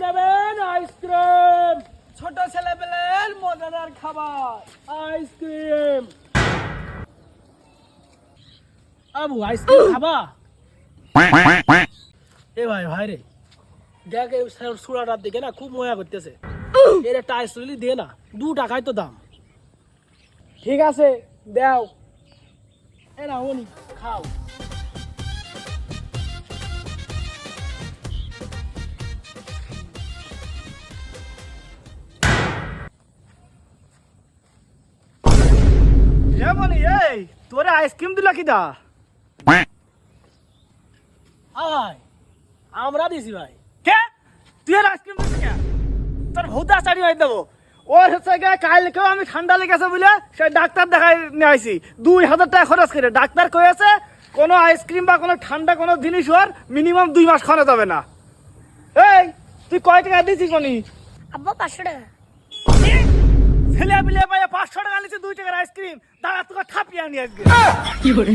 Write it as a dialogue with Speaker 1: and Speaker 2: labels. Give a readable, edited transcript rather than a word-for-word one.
Speaker 1: নেবেন আইসক্রিম? ছোট ছেলেপেলের মজাদার খাবার আইসক্রিম। আবু আইসক্রিম খাবা? এ ভাই ভাই রে, দেখ সুরাটার দিকে না খুব মজা করতেছে। এর একটা আইসক্রিম দিয়ে না, 2 টাকায় তো দাম। ঠিক আছে দাও, এ না ওনি খাও।
Speaker 2: মনি এই তোরে আইসক্রিম দিলা কি দা?
Speaker 1: আয় আমরা দিছি ভাই।
Speaker 2: কে তুই আর আইসক্রিম দিছিস কে? তোর ভূতা চারি হয়ে দেবো। ওর হচ্ছে গিয়ে কালকেও আমি ঠান্ডা লেগেছে বলে সে ডাক্তার দেখাই নিয়ে আইছি, 2000 টাকা খরচ করে। ডাক্তার কয়েছে কোনো আইসক্রিম বা কোনো ঠান্ডা কোনো জিনিস ওর মিনিমাম 2 মাস খাওয়া যাবে না। এই তুই কয় টাকা দিছিস মনি?
Speaker 3: আব্বা 500 টাকা।
Speaker 2: ছেলে পিলে পাই 500 টাকা নিচ্ছে 2 টাকার আইসক্রিম। দাঁড়া তোকে থাপিয়ে আনি আজকে।
Speaker 1: কি করে